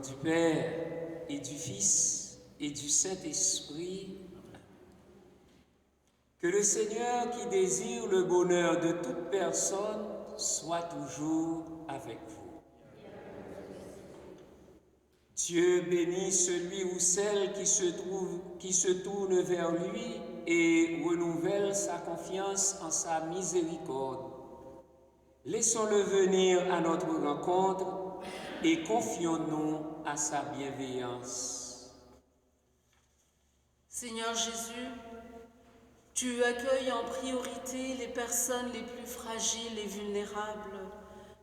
du Père et du Fils et du Saint-Esprit, que le Seigneur qui désire le bonheur de toute personne soit toujours avec vous. Dieu bénit celui ou celle qui se tourne vers lui et renouvelle sa confiance en sa miséricorde. Laissons-le venir à notre rencontre et confions-nous à sa bienveillance. Seigneur Jésus, tu accueilles en priorité les personnes les plus fragiles et vulnérables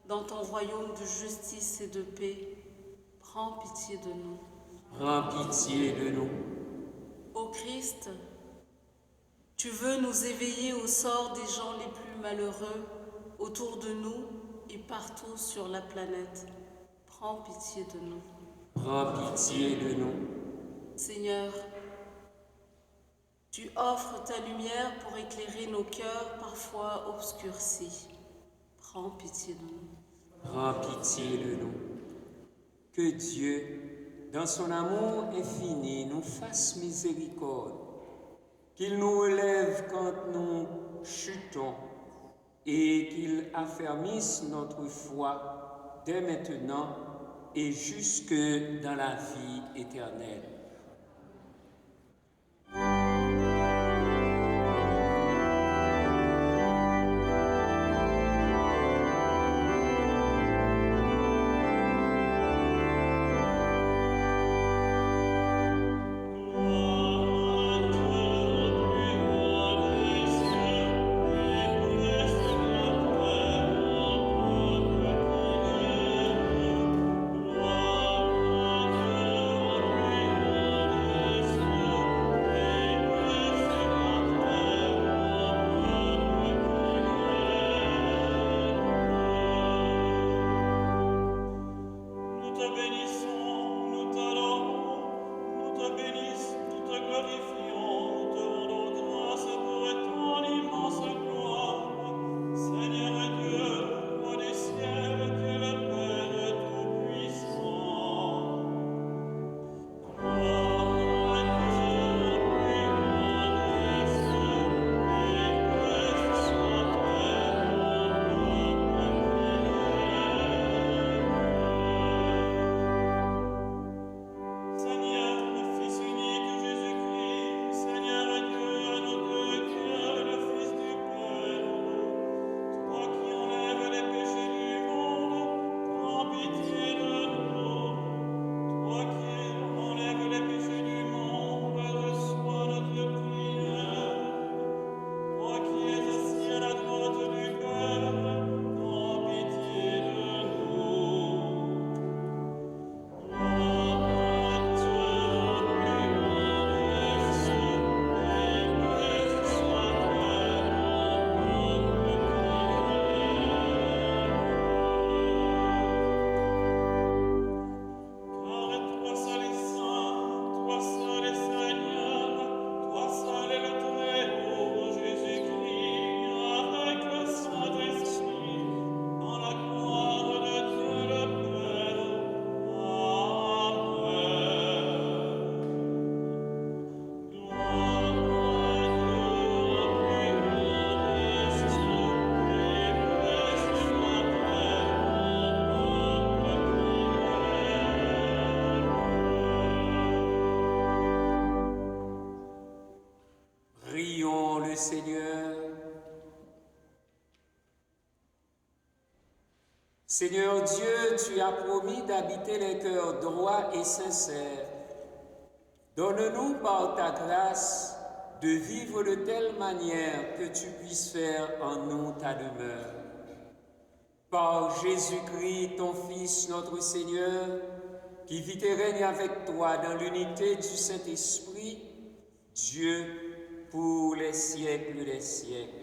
dans ton royaume de justice et de paix. Prends pitié de nous. Prends pitié de nous. Ô Christ, tu veux nous éveiller au sort des gens les plus malheureux autour de nous et partout sur la planète. Prends pitié de nous. Prends pitié de nous. Seigneur, tu offres ta lumière pour éclairer nos cœurs parfois obscurcis. Prends pitié de nous. Prends pitié de nous. Que Dieu, dans son amour infini, nous fasse miséricorde, qu'il nous relève quand nous chutons et qu'il affermisse notre foi dès maintenant et jusque dans la vie éternelle. Prions le Seigneur. Seigneur Dieu, tu as promis d'habiter les cœurs droits et sincères. Donne-nous par ta grâce de vivre de telle manière que tu puisses faire en nous ta demeure. Par Jésus-Christ, ton Fils, notre Seigneur, qui vit et règne avec toi dans l'unité du Saint-Esprit, Dieu, pour les siècles des siècles.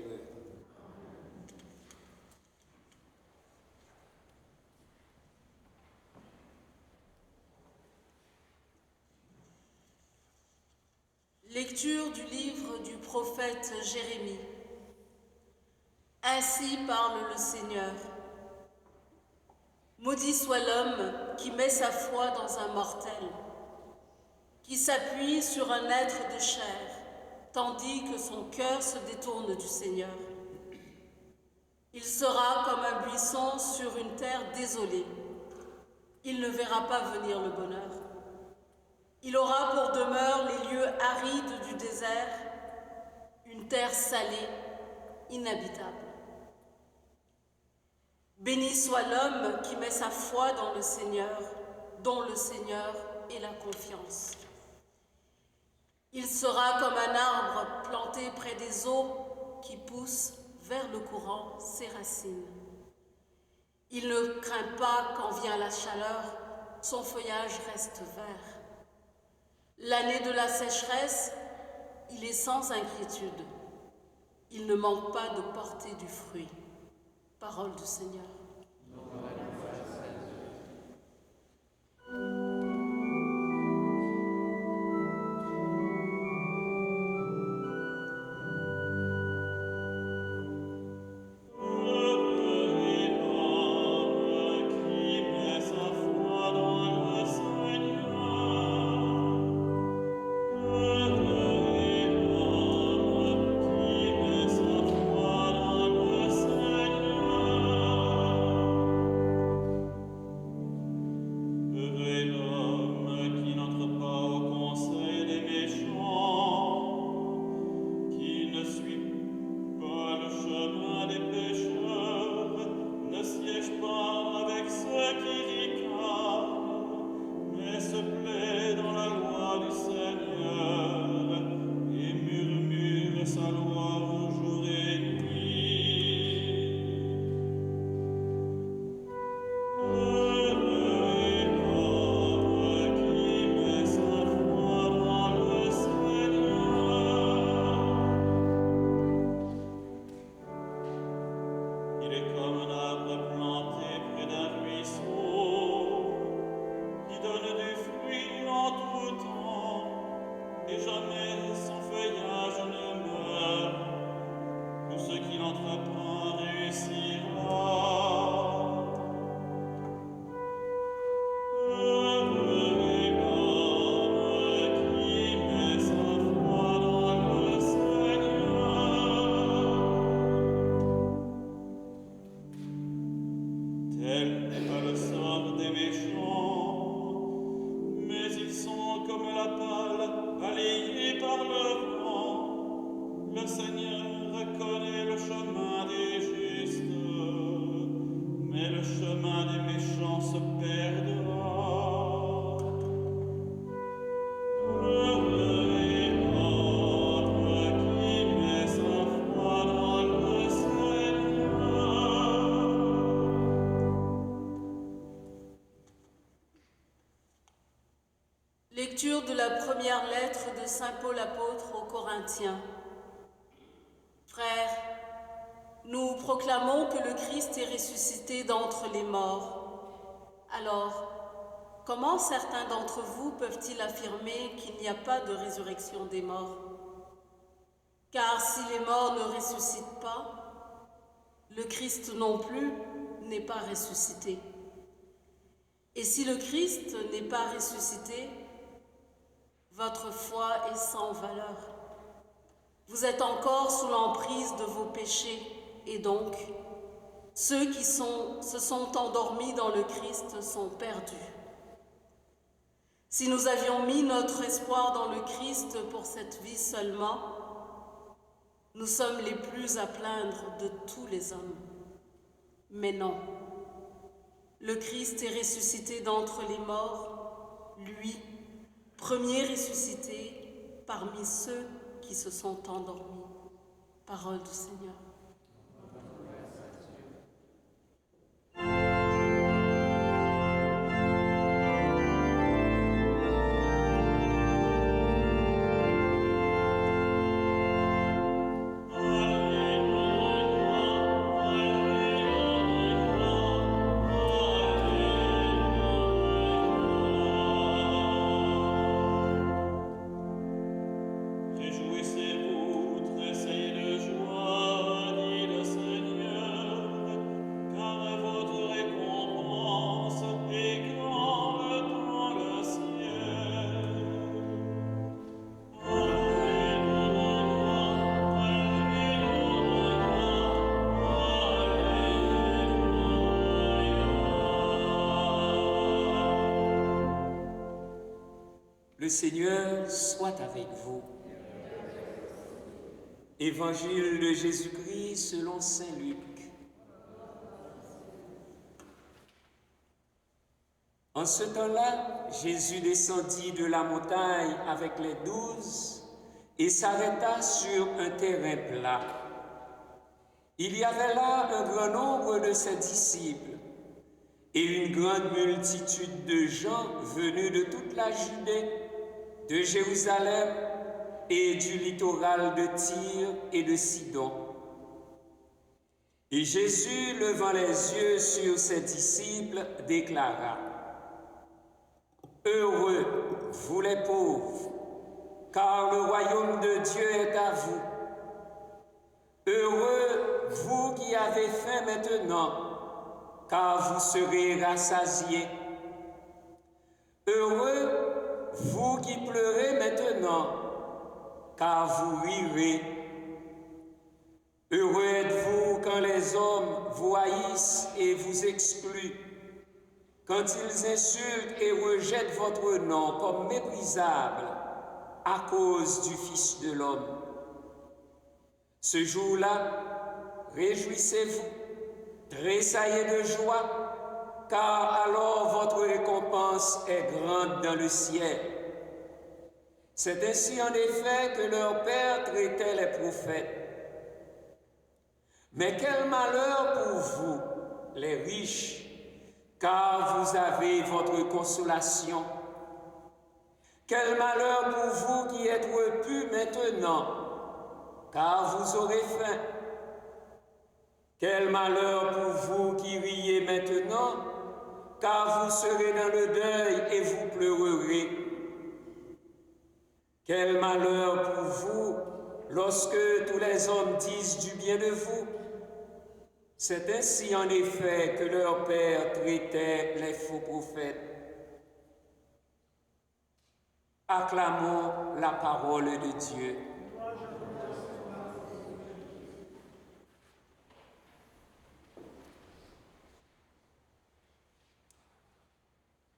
Lecture du livre du prophète Jérémie. Ainsi parle le Seigneur. Maudit soit l'homme qui met sa foi dans un mortel, qui s'appuie sur un être de chair, tandis que son cœur se détourne du Seigneur. Il sera comme un buisson sur une terre désolée. Il ne verra pas venir le bonheur. Il aura pour demeure les lieux arides du désert, une terre salée, inhabitable. Béni soit l'homme qui met sa foi dans le Seigneur, dont le Seigneur est la confiance. Il sera comme un arbre planté près des eaux qui pousse vers le courant ses racines. Il ne craint pas quand vient la chaleur, son feuillage reste vert. L'année de la sécheresse, il est sans inquiétude. Il ne manque pas de porter du fruit. Parole du Seigneur. Lecture de la première lettre de Saint Paul apôtre aux Corinthiens. Frères, nous proclamons que le Christ est ressuscité d'entre les morts. Alors, comment certains d'entre vous peuvent-ils affirmer qu'il n'y a pas de résurrection des morts? Car si les morts ne ressuscitent pas, le Christ non plus n'est pas ressuscité. Et si le Christ n'est pas ressuscité, votre foi est sans valeur. Vous êtes encore sous l'emprise de vos péchés, et donc, ceux qui se sont endormis dans le Christ sont perdus. Si nous avions mis notre espoir dans le Christ pour cette vie seulement, nous sommes les plus à plaindre de tous les hommes. Mais non, le Christ est ressuscité d'entre les morts, lui, premier ressuscité parmi ceux qui se sont endormis. Parole du Seigneur. Réjouissez-vous, tressaillez de joie. Le Seigneur soit avec vous. Évangile de Jésus-Christ selon saint Luc. En ce temps-là, Jésus descendit de la montagne avec les 12 et s'arrêta sur un terrain plat. Il y avait là un grand nombre de ses disciples et une grande multitude de gens venus de toute la Judée, de Jérusalem et du littoral de Tyr et de Sidon. Et Jésus, levant les yeux sur ses disciples, déclara: Heureux, vous les pauvres, car le royaume de Dieu est à vous. Heureux, vous qui avez faim maintenant, car vous serez rassasiés. Heureux, vous qui pleurez maintenant, car vous rirez. Heureux êtes-vous quand les hommes vous haïssent et vous excluent, quand ils insultent et rejettent votre nom comme méprisable à cause du Fils de l'homme. Ce jour-là, réjouissez-vous, tressaillez de joie, car alors votre récompense est grande dans le ciel. C'est ainsi en effet que leur père traitait les prophètes. Mais quel malheur pour vous, les riches, car vous avez votre consolation. Quel malheur pour vous qui êtes repus maintenant, car vous aurez faim. Quel malheur pour vous qui riez maintenant, car vous serez dans le deuil et vous pleurerez. Quel malheur pour vous lorsque tous les hommes disent du bien de vous. C'est ainsi en effet que leur père traitait les faux prophètes. Acclamons la parole de Dieu.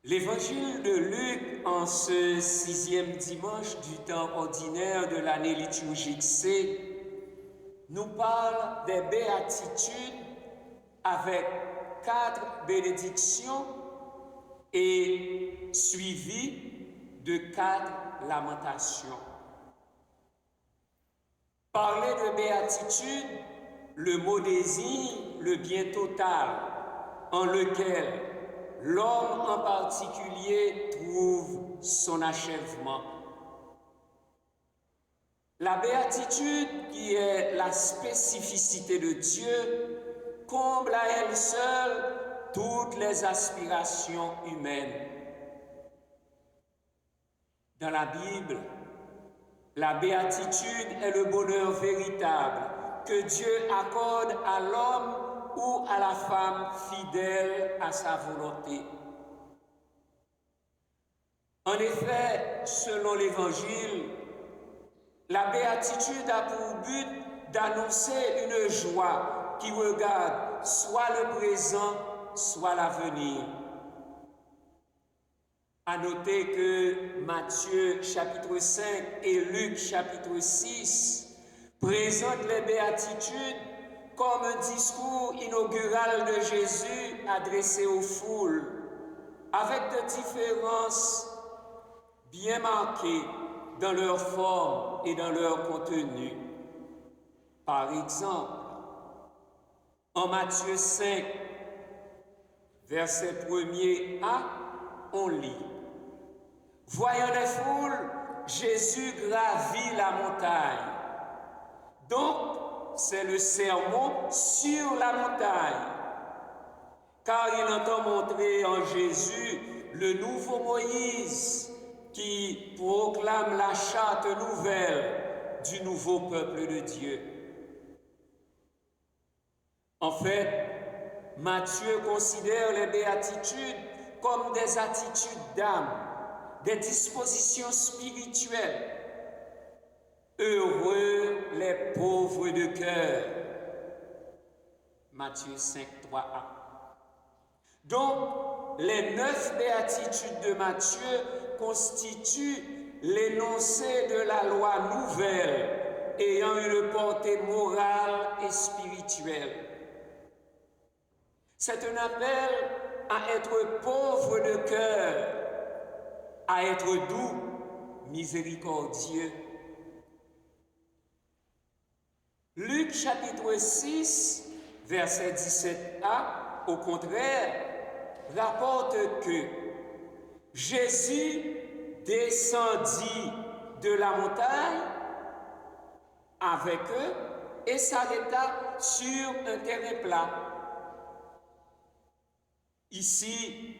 L'évangile de Luc, en ce 6e dimanche du temps ordinaire de l'année liturgique C, nous parle des béatitudes avec 4 bénédictions et suivies de 4 lamentations. Parler de béatitude, le mot désigne le bien total en lequel l'homme en particulier trouve son achèvement. La béatitude, qui est la spécificité de Dieu, comble à elle seule toutes les aspirations humaines. Dans la Bible, la béatitude est le bonheur véritable que Dieu accorde à l'homme ou à la femme fidèle à sa volonté. En effet, selon l'Évangile, la béatitude a pour but d'annoncer une joie qui regarde soit le présent, soit l'avenir. À noter que Matthieu chapitre 5 et Luc chapitre 6 présentent les béatitudes comme un discours inaugural de Jésus adressé aux foules, avec des différences bien marquées dans leur forme et dans leur contenu. Par exemple, en Matthieu 5, verset 1er-A, on lit: Voyant les foules, Jésus gravit la montagne. Donc, c'est le sermon sur la montagne, car il entend montrer en Jésus le nouveau Moïse qui proclame la charte nouvelle du nouveau peuple de Dieu. En fait, Matthieu considère les béatitudes comme des attitudes d'âme, des dispositions spirituelles. Heureux les pauvres de cœur. Matthieu 5, 3a. Donc, les 9 béatitudes de Matthieu constituent l'énoncé de la loi nouvelle ayant une portée morale et spirituelle. C'est un appel à être pauvre de cœur, à être doux, miséricordieux. Luc chapitre 6, verset 17a, au contraire, rapporte que Jésus descendit de la montagne avec eux et s'arrêta sur un terrain plat. Ici,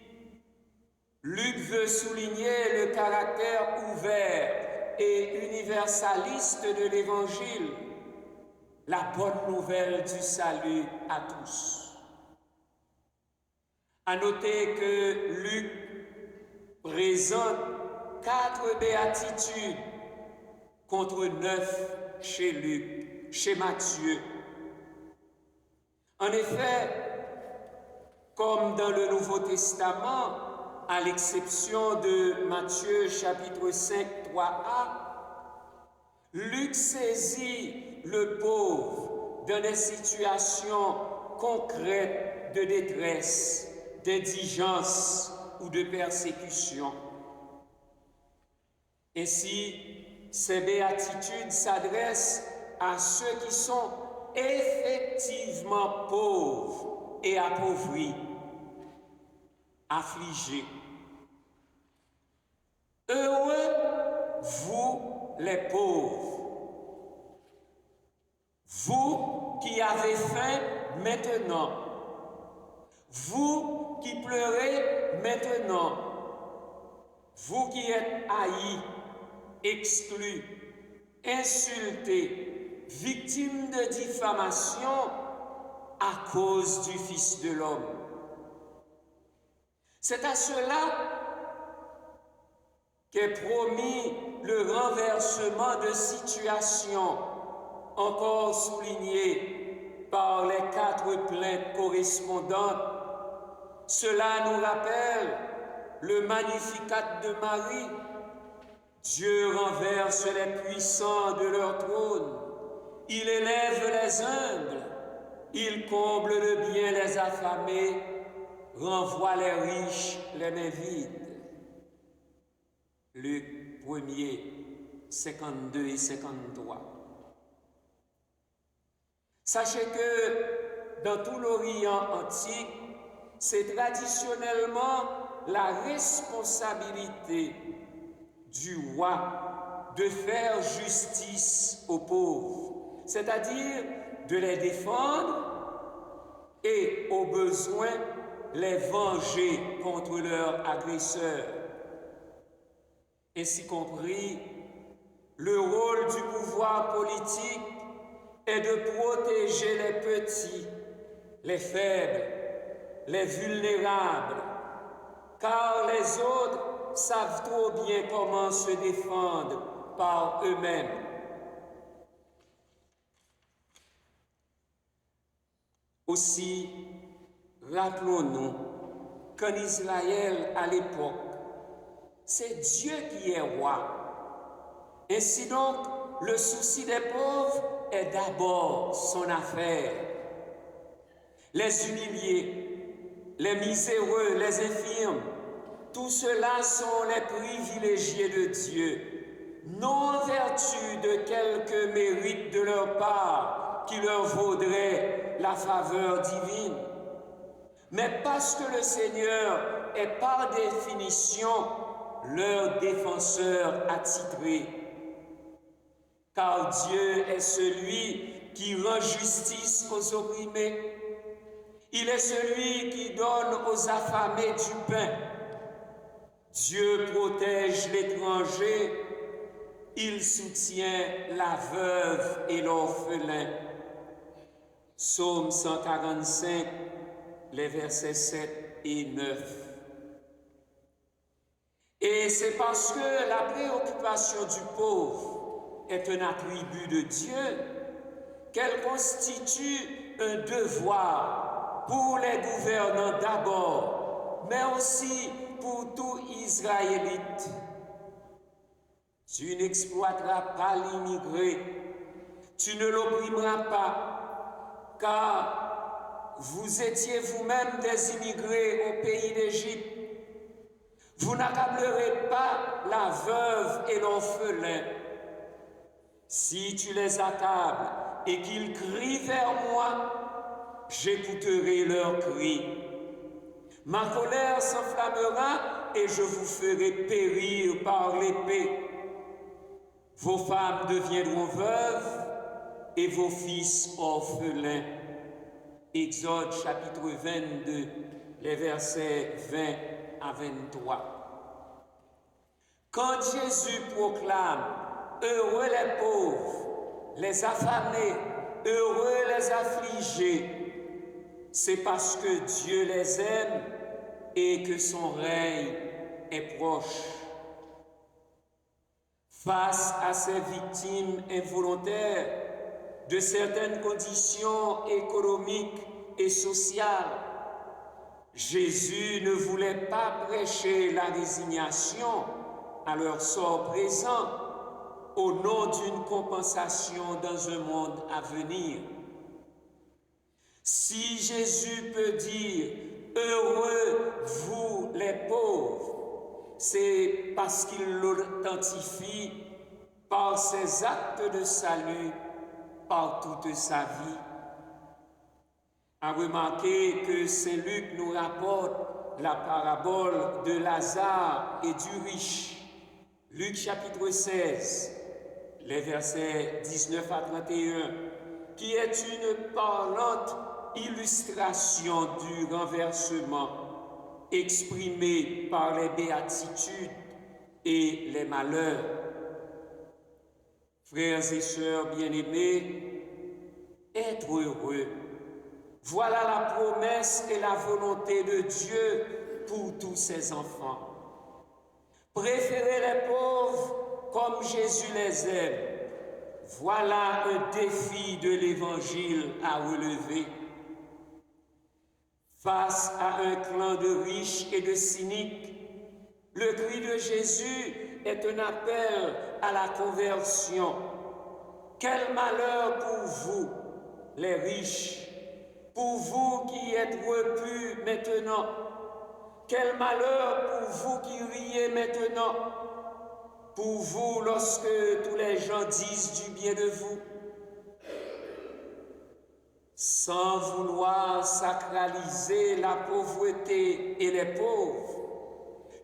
Luc veut souligner le caractère ouvert et universaliste de l'Évangile, la bonne nouvelle du salut à tous. À noter que Luc présente 4 béatitudes contre 9 chez Matthieu. En effet, comme dans le Nouveau Testament, à l'exception de Matthieu chapitre 5, 3a, Luc saisit le pauvre dans des situations concrètes de détresse, d'indigence ou de persécution. Ainsi, ces béatitudes s'adressent à ceux qui sont effectivement pauvres et appauvris, affligés. Heureux, vous les pauvres, vous qui avez faim maintenant, vous qui pleurez maintenant, vous qui êtes haïs, exclus, insultés, victimes de diffamation à cause du Fils de l'homme. C'est à cela qu'est promis le renversement de situation, encore souligné par les 4 plaintes correspondantes. Cela nous rappelle le Magnificat de Marie. Dieu renverse les puissants de leur trône, il élève les humbles, il comble de bien les affamés, renvoie les riches les mains vides. Luc 1er, 52 et 53. Sachez que dans tout l'Orient antique, c'est traditionnellement la responsabilité du roi de faire justice aux pauvres, c'est-à-dire de les défendre et, au besoin, les venger contre leurs agresseurs. Ainsi compris, le rôle du pouvoir politique est de protéger les petits, les faibles, les vulnérables, car les autres savent trop bien comment se défendre par eux-mêmes. Aussi, rappelons-nous qu'en Israël à l'époque, c'est Dieu qui est roi. Ainsi donc, le souci des pauvres est d'abord son affaire. Les humiliés, les miséreux, les infirmes, tout cela sont les privilégiés de Dieu, non en vertu de quelque mérite de leur part qui leur vaudrait la faveur divine, mais parce que le Seigneur est par définition leur défenseur attitré. Car Dieu est celui qui rend justice aux opprimés. Il est celui qui donne aux affamés du pain. Dieu protège l'étranger. Il soutient la veuve et l'orphelin. Psaume 145, les versets 7 et 9. Et c'est parce que la préoccupation du pauvre est un attribut de Dieu qu'elle constitue un devoir pour les gouvernants d'abord, mais aussi pour tout Israélite. Tu n'exploiteras pas l'immigré, tu ne l'opprimeras pas, car vous étiez vous-même des immigrés au pays d'Égypte. Vous n'accablerez pas la veuve et l'orphelin. Si tu les accables et qu'ils crient vers moi, j'écouterai leurs cris. Ma colère s'enflammera et je vous ferai périr par l'épée. Vos femmes deviendront veuves et vos fils orphelins. Exode chapitre 22, les versets 20 à 23. Quand Jésus proclame « Heureux les pauvres, les affamés, heureux les affligés », c'est parce que Dieu les aime et que son règne est proche. Face à ces victimes involontaires de certaines conditions économiques et sociales, Jésus ne voulait pas prêcher la résignation à leur sort présent au nom d'une compensation dans un monde à venir. Si Jésus peut dire « Heureux vous les pauvres », c'est parce qu'il l'authentifie par ses actes de salut par toute sa vie. À remarquer que Saint Luc nous rapporte la parabole de Lazare et du riche. Luc chapitre 16, les versets 19 à 31, qui est une parlante illustration du renversement exprimé par les béatitudes et les malheurs. Frères et sœurs bien-aimés, être heureux, voilà la promesse et la volonté de Dieu pour tous ses enfants. Préférer les pauvres comme Jésus les aime, voilà un défi de l'Évangile à relever. Face à un clan de riches et de cyniques, le cri de Jésus est un appel à la conversion. Quel malheur pour vous, les riches, pour vous qui êtes repus maintenant. Quel malheur pour vous qui riez maintenant, pour vous lorsque tous les gens disent du bien de vous. Sans vouloir sacraliser la pauvreté et les pauvres,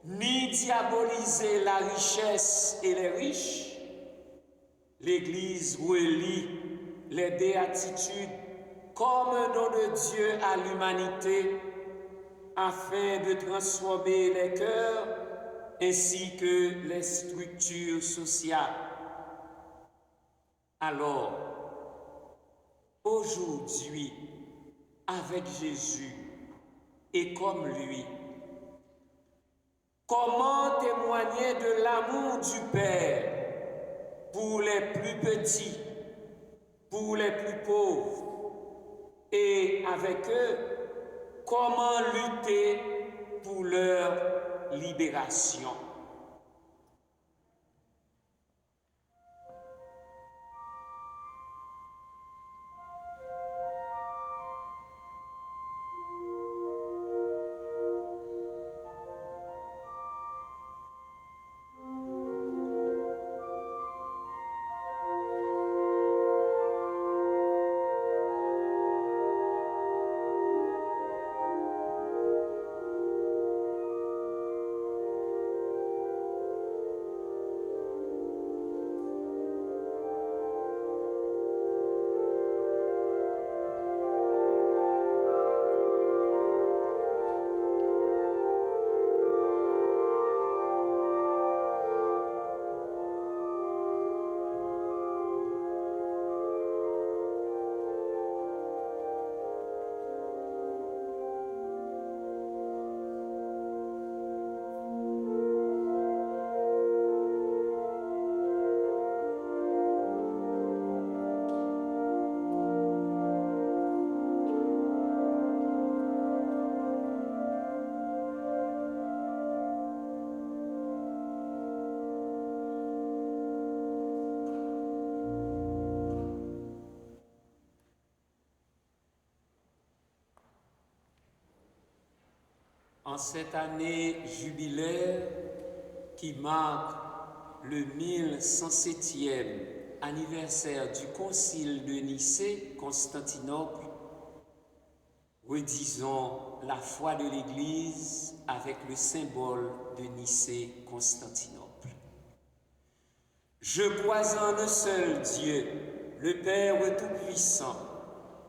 ni diaboliser la richesse et les riches, l'Église relie les béatitudes comme un don de Dieu à l'humanité afin de transformer les cœurs ainsi que les structures sociales. Alors, aujourd'hui, avec Jésus et comme lui, comment témoigner de l'amour du Père pour les plus petits, pour les plus pauvres, et avec eux, comment lutter pour leur libération. En cette année jubilaire qui marque le 1107e anniversaire du Concile de Nicée-Constantinople, redisons la foi de l'Église avec le symbole de Nicée-Constantinople. Je crois en un seul Dieu, le Père Tout-Puissant,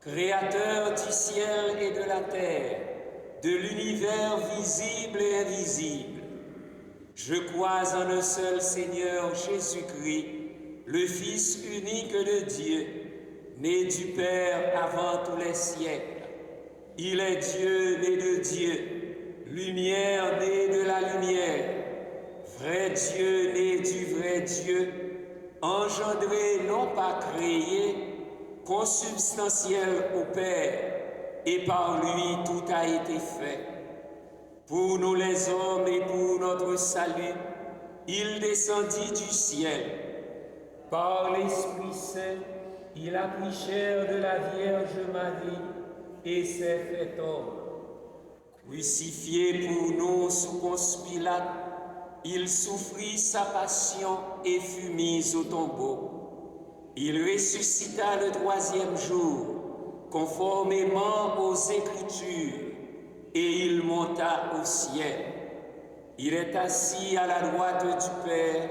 Créateur du ciel et de la terre, de l'univers visible et invisible. Je crois en un seul Seigneur Jésus-Christ, le Fils unique de Dieu, né du Père avant tous les siècles. Il est Dieu né de Dieu, lumière née de la lumière, vrai Dieu né du vrai Dieu, engendré non pas créé, consubstantiel au Père, et par lui tout a été fait. Pour nous les hommes et pour notre salut, il descendit du ciel. Par l'Esprit Saint, il a pris chair de la Vierge Marie et s'est fait homme. Crucifié pour nous sous Ponce Pilate, il souffrit sa passion et fut mis au tombeau. Il ressuscita le troisième jour, conformément aux Écritures, et il monta au ciel. Il est assis à la droite du Père.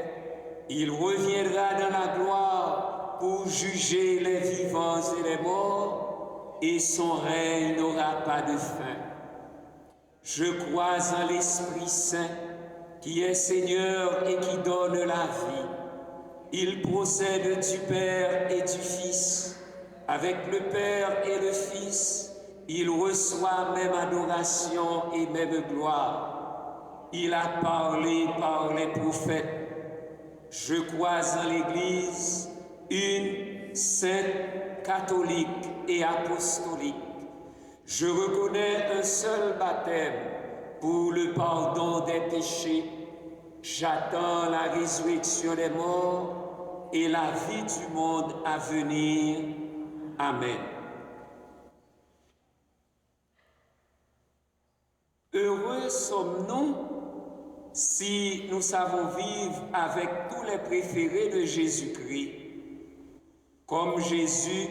Il reviendra dans la gloire pour juger les vivants et les morts, et son règne n'aura pas de fin. Je crois en l'Esprit Saint, qui est Seigneur et qui donne la vie. Il procède du Père et du Fils. Avec le Père et le Fils, il reçoit même adoration et même gloire. Il a parlé par les prophètes. Je crois en l'Église, une, sainte, catholique et apostolique. Je reconnais un seul baptême pour le pardon des péchés. J'attends la résurrection des morts et la vie du monde à venir. Amen. Heureux sommes-nous si nous savons vivre avec tous les préférés de Jésus-Christ. Comme Jésus,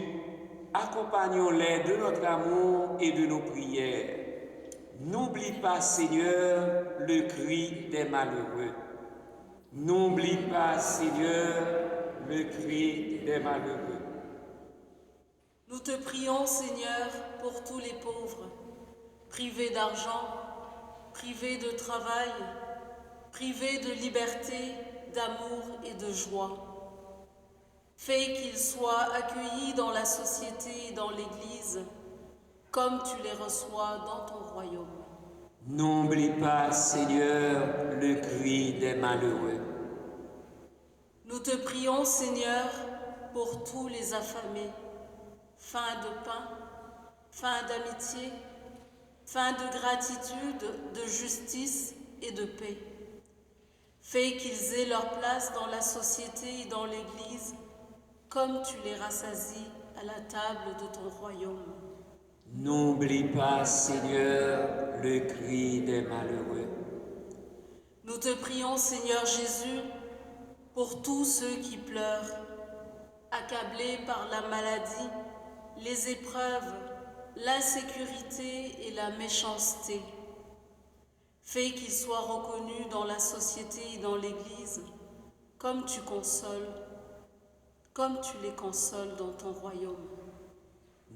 accompagnons-les de notre amour et de nos prières. N'oublie pas, Seigneur, le cri des malheureux. N'oublie pas, Seigneur, le cri des malheureux. Nous te prions, Seigneur, pour tous les pauvres, privés d'argent, privés de travail, privés de liberté, d'amour et de joie. Fais qu'ils soient accueillis dans la société et dans l'Église, comme tu les reçois dans ton royaume. N'oublie pas, Seigneur, le cri des malheureux. Nous te prions, Seigneur, pour tous les affamés, faim de pain, faim d'amitié, faim de gratitude, de justice et de paix. Fais qu'ils aient leur place dans la société et dans l'Église, comme tu les rassasies à la table de ton royaume. N'oublie pas, Seigneur, le cri des malheureux. Nous te prions, Seigneur Jésus, pour tous ceux qui pleurent, accablés par la maladie, les épreuves, l'insécurité et la méchanceté. Fais qu'ils soient reconnus dans la société et dans l'Église, comme tu les consoles dans ton royaume.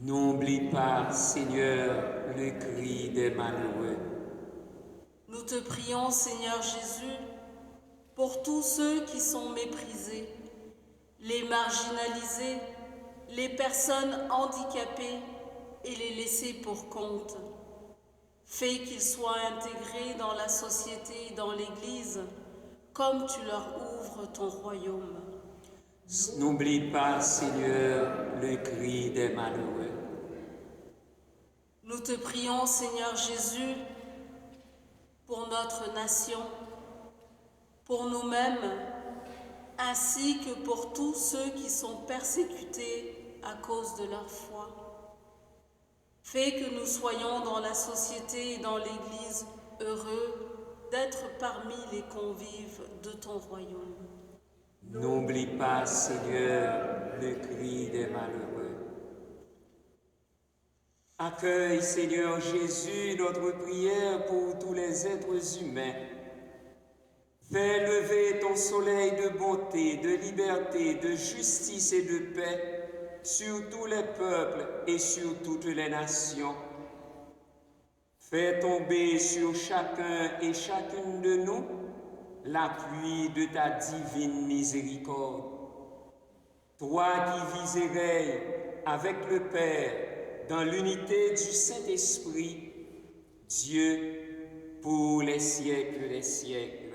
N'oublie pas, Seigneur, le cri des malheureux. Nous te prions, Seigneur Jésus, pour tous ceux qui sont méprisés, les marginalisés, les personnes handicapées et les laissés pour compte. Fais qu'ils soient intégrés dans la société et dans l'Église, comme tu leur ouvres ton royaume. N'oublie pas, Seigneur, le cri des malheureux. Nous te prions, Seigneur Jésus, pour notre nation, pour nous-mêmes, ainsi que pour tous ceux qui sont persécutés à cause de leur foi. Fais que nous soyons dans la société et dans l'Église heureux d'être parmi les convives de ton royaume. N'oublie pas, Seigneur, le cri des malheureux. Accueille, Seigneur Jésus, notre prière pour tous les êtres humains. Fais lever ton soleil de bonté, de liberté, de justice et de paix sur tous les peuples et sur toutes les nations. Fais tomber sur chacun et chacune de nous la pluie de ta divine miséricorde. Toi qui vis et règnes avec le Père dans l'unité du Saint-Esprit, Dieu pour les siècles des siècles.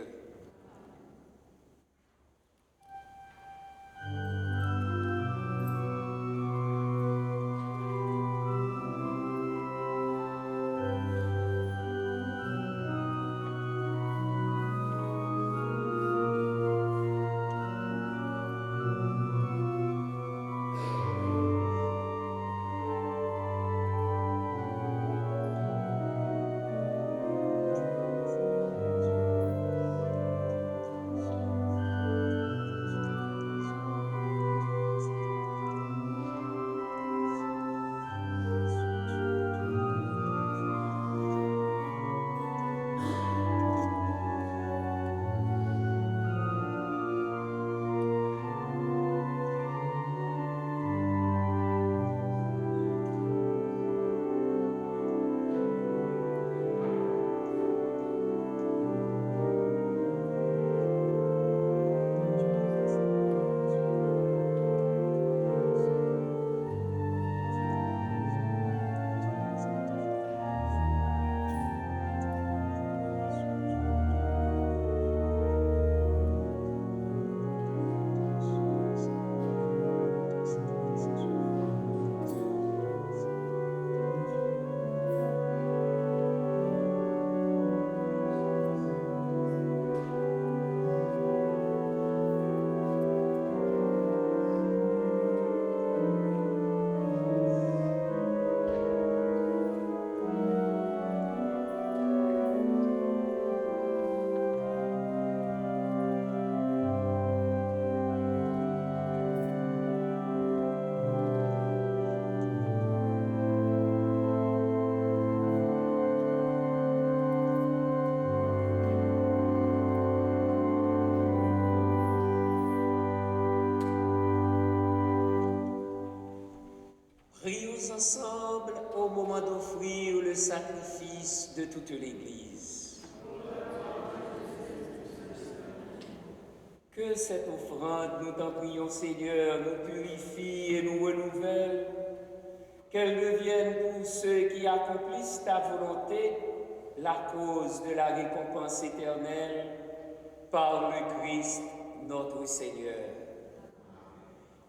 Prions ensemble au moment d'offrir le sacrifice de toute l'Église. Que cette offrande, nous t'en prions Seigneur, nous purifie et nous renouvelle, qu'elle devienne pour ceux qui accomplissent ta volonté la cause de la récompense éternelle par le Christ notre Seigneur.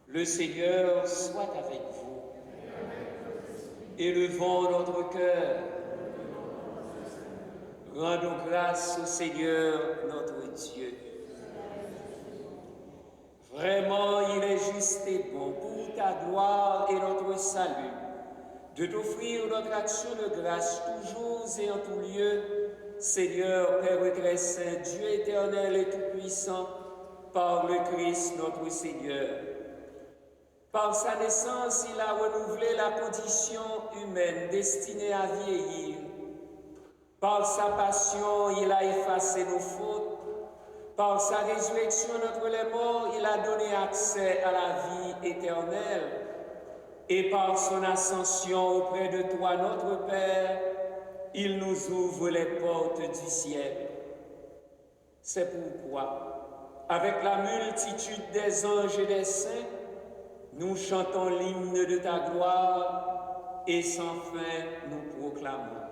Le Seigneur soit avec vous. Élevons notre cœur. Rendons grâce au Seigneur notre Dieu. Vraiment, il est juste et bon pour ta gloire et notre salut de t'offrir notre action de grâce toujours et en tout lieu, Seigneur, Père très saint, Dieu éternel et tout-puissant, par le Christ notre Seigneur. Par sa naissance, il a renouvelé la condition humaine destinée à vieillir. Par sa passion, il a effacé nos fautes. Par sa résurrection d'entre les morts, il a donné accès à la vie éternelle. Et par son ascension auprès de toi, notre Père, il nous ouvre les portes du ciel. C'est pourquoi, avec la multitude des anges et des saints, nous chantons l'hymne de ta gloire et sans fin nous proclamons.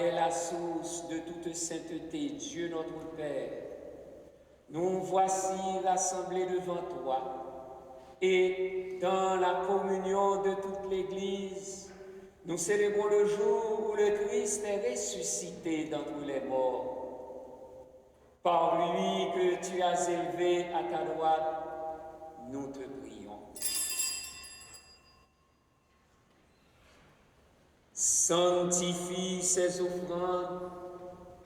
est la source de toute sainteté, Dieu notre Père, nous voici rassemblés devant toi et dans la communion de toute l'Église, nous célébrons le jour où le Christ est ressuscité d'entre les morts. Par lui que tu as élevé à ta droite, nous te prions. Sanctifie ces offrandes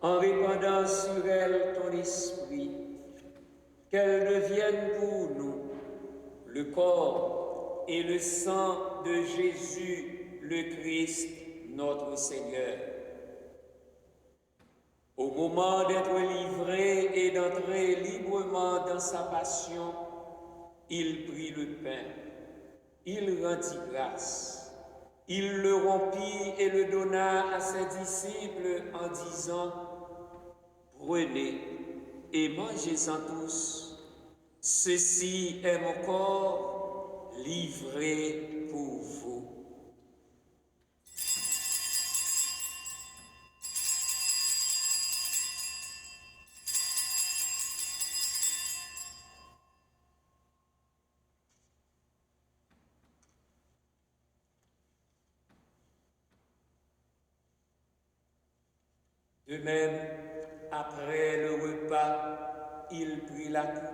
en répandant sur elles ton esprit, qu'elles deviennent pour nous le corps et le sang de Jésus, le Christ, notre Seigneur. Au moment d'être livré et d'entrer librement dans sa passion, il prit le pain, il rendit grâce, il le rompit et le donna à ses disciples en disant: prenez et mangez-en tous, ceci est mon corps livré pour vous. De même, après le repas, il prit la coupe.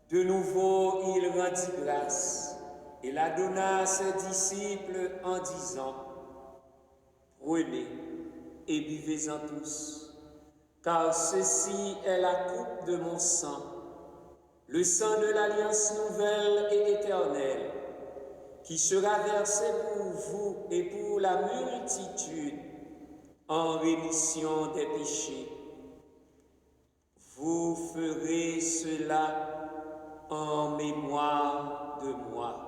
De nouveau, il rendit grâce et la donna à ses disciples en disant: prenez et buvez-en tous, car ceci est la coupe de mon sang, le sang de l'alliance nouvelle et éternelle, qui sera versé pour vous et pour la multitude en rémission des péchés. Vous ferez cela en mémoire de moi.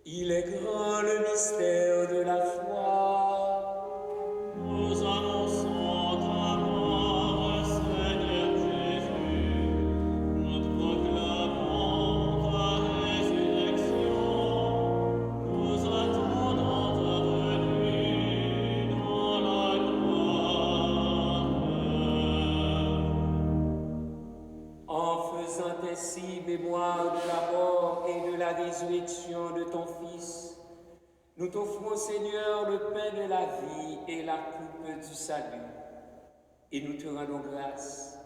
Il est grand le mystère de la foi. Nous annonçons ta mort, Seigneur Jésus. Nous proclamons ta résurrection. Nous attendons ta venue dans la gloire. En faisant ainsi mémoire de la mort et de la résurrection de ton Fils, nous t'offrons, Seigneur, le pain de la vie et la coupe du salut. Et nous te rendons grâce,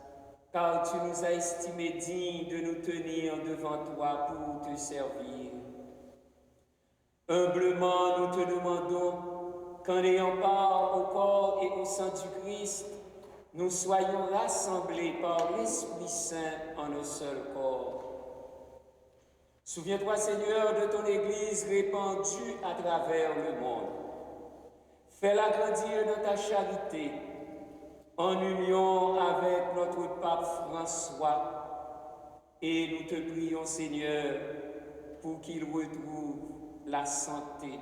car tu nous as estimés dignes de nous tenir devant toi pour te servir. Humblement, nous te demandons qu'en ayant part au corps et au sang du Christ, nous soyons rassemblés par l'Esprit Saint en un seul corps. Souviens-toi, Seigneur, de ton Église répandue à travers le monde. Fais-la grandir dans ta charité, en union avec notre pape François. Et nous te prions, Seigneur, pour qu'il retrouve la santé.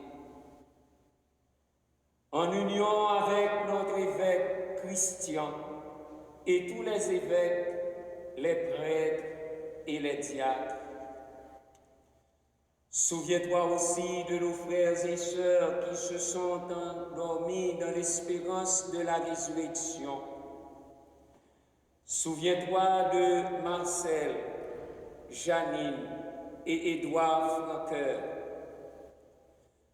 En union avec notre évêque Christian et tous les évêques, les prêtres et les diacres. Souviens-toi aussi de nos frères et sœurs qui se sont endormis dans l'espérance de la résurrection. Souviens-toi de Marcel, Janine et Édouard Franqueur.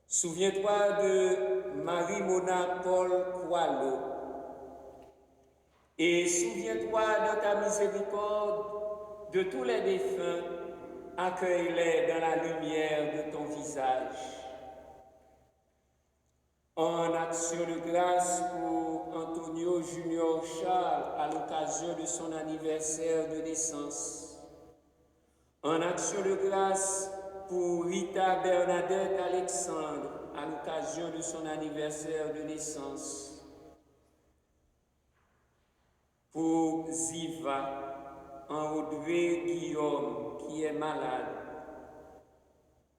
Souviens-toi de Marie-Mona Paul Coelho. Et souviens-toi de ta miséricorde de tous les défunts. Accueille-les dans la lumière de ton visage. En action de grâce pour Antonio Junior Charles à l'occasion de son anniversaire de naissance. En action de grâce pour Rita Bernadette Alexandre à l'occasion de son anniversaire de naissance. Pour Ziva, en Audrey Guillaume qui est malade.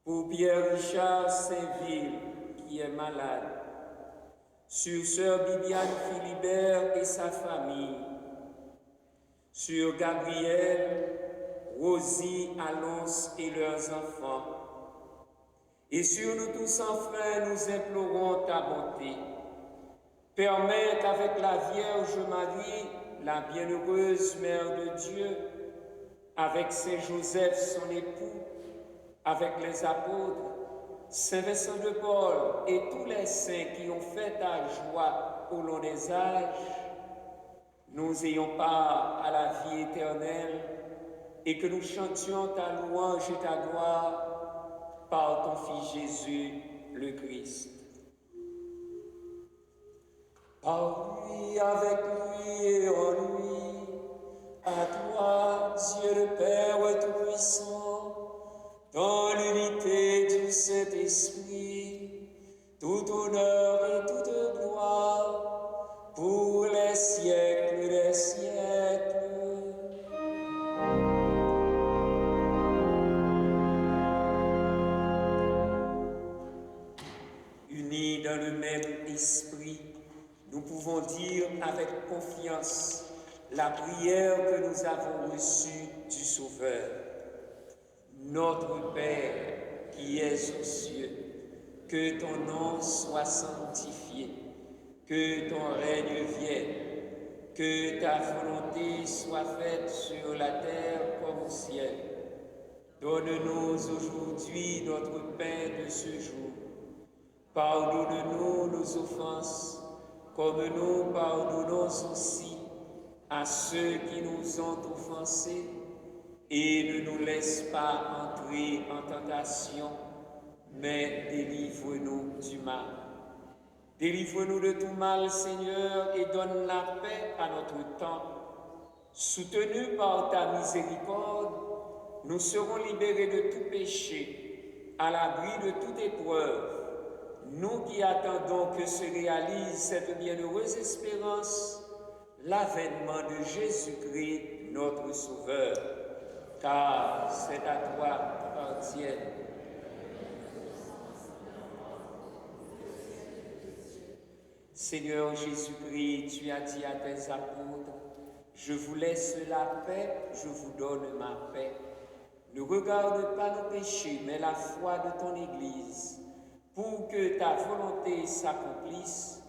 pour Pierre Richard Saint-Ville qui est malade, sur sœur Bibiane Philibert et sa famille, sur Gabriel, Rosie, Alonce et leurs enfants, et sur nous tous enfin nous implorons ta bonté. Permets qu'avec la Vierge Marie, la bienheureuse Mère de Dieu, avec Saint Joseph son époux, avec les apôtres, Saint Vincent de Paul et tous les saints qui ont fait ta joie au long des âges, nous ayons part à la vie éternelle et que nous chantions ta louange et ta gloire par ton Fils Jésus, le Christ. Par lui, avec lui et en lui, à toi, Dieu le Père Tout-Puissant, dans l'unité du Saint-Esprit, tout honneur et toute gloire, pour les siècles des siècles. Unis dans le même esprit, nous pouvons dire avec confiance la prière que nous avons reçue du Sauveur. Notre Père qui es aux cieux, que ton nom soit sanctifié, que ton règne vienne, que ta volonté soit faite sur la terre comme au ciel. Donne-nous aujourd'hui notre pain de ce jour. Pardonne-nous nos offenses, comme nous pardonnons aussi à ceux qui nous ont offensés, et ne nous laisse pas entrer en tentation, mais délivre-nous du mal. Délivre-nous de tout mal, Seigneur, et donne la paix à notre temps. Soutenus par ta miséricorde, nous serons libérés de tout péché, à l'abri de toute épreuve. Nous qui attendons que se réalise cette bienheureuse espérance, l'avènement de Jésus-Christ, notre Sauveur. Car c'est à toi qu'appartiennent. Seigneur Jésus-Christ, tu as dit à tes apôtres, je vous laisse la paix, je vous donne ma paix. Ne regarde pas nos péchés, mais la foi de ton Église. Pour que ta volonté s'accomplisse,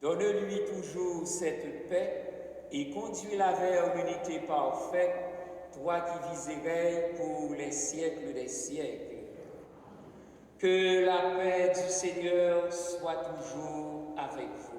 donne-lui toujours cette paix et conduis-la vers l'unité parfaite, toi qui vis et règnes pour les siècles des siècles. Que la paix du Seigneur soit toujours avec vous.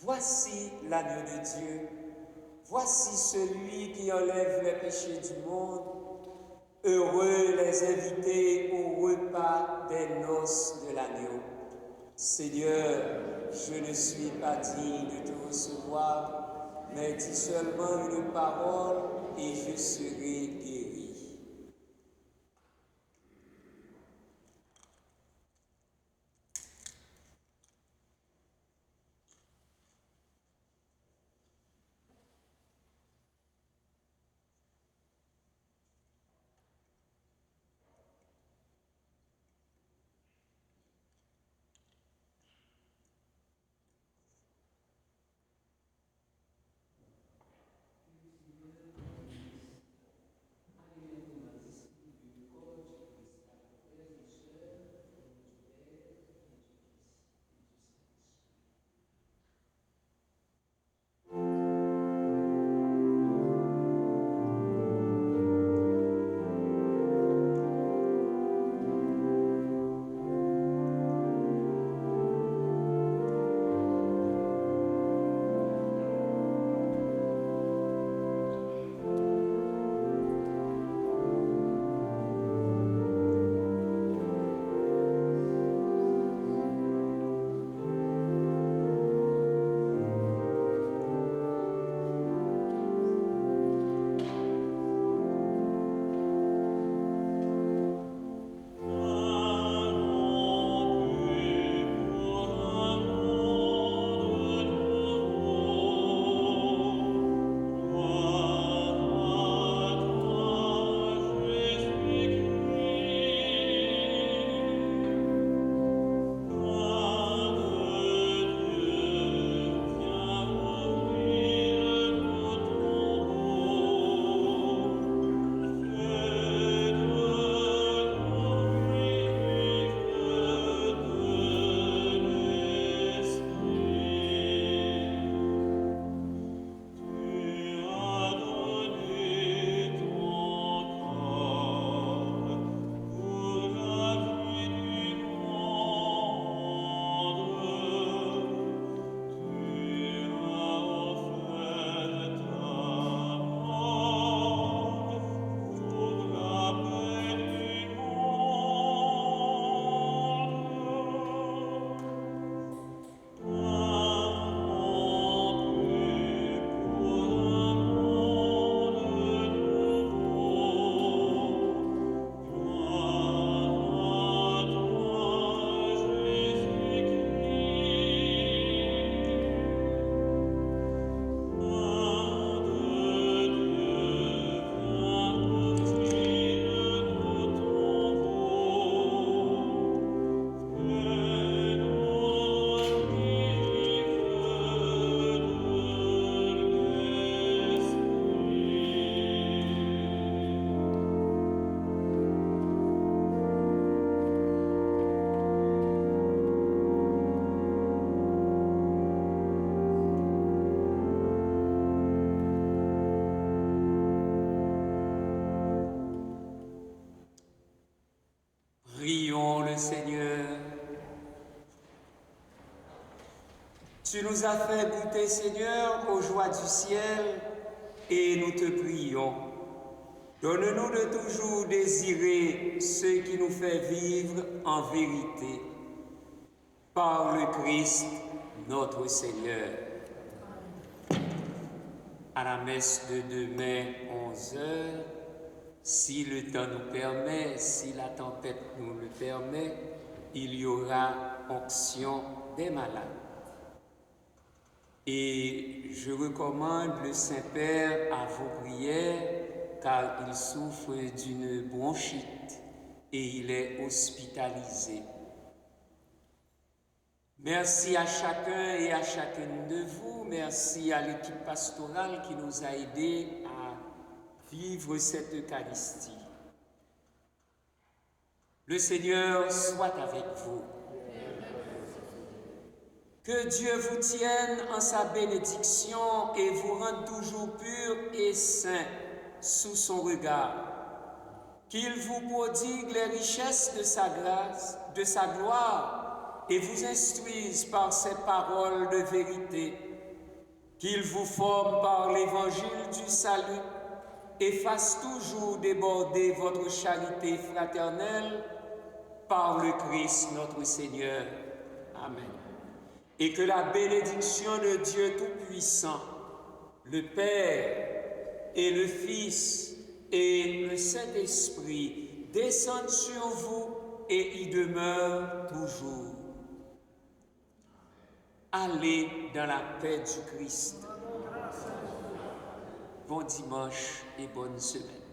Voici l'agneau de Dieu, voici celui qui enlève les péchés du monde. Heureux les invités au repas des noces de l'agneau. Seigneur, je ne suis pas digne de te recevoir, mais dis seulement une parole et je serai guéri. Tu nous as fait goûter, Seigneur, aux joies du ciel, et nous te prions. Donne-nous de toujours désirer ce qui nous fait vivre en vérité. Par le Christ, notre Seigneur. À la messe de demain, 11h, si le temps nous permet, si la tempête nous le permet, il y aura onction des malades. Et je recommande le Saint-Père à vos prières, car il souffre d'une bronchite et il est hospitalisé. Merci à chacun et à chacune de vous. Merci à l'équipe pastorale qui nous a aidés à vivre cette Eucharistie. Le Seigneur soit avec vous. Que Dieu vous tienne en sa bénédiction et vous rende toujours purs et saints sous son regard. Qu'il vous prodigue les richesses de sa grâce, de sa gloire, et vous instruise par ses paroles de vérité. Qu'il vous forme par l'évangile du salut et fasse toujours déborder votre charité fraternelle par le Christ notre Seigneur. Amen. Et que la bénédiction de Dieu Tout-Puissant, le Père et le Fils et le Saint-Esprit descendent sur vous et y demeurent toujours. Allez dans la paix du Christ. Bon dimanche et bonne semaine.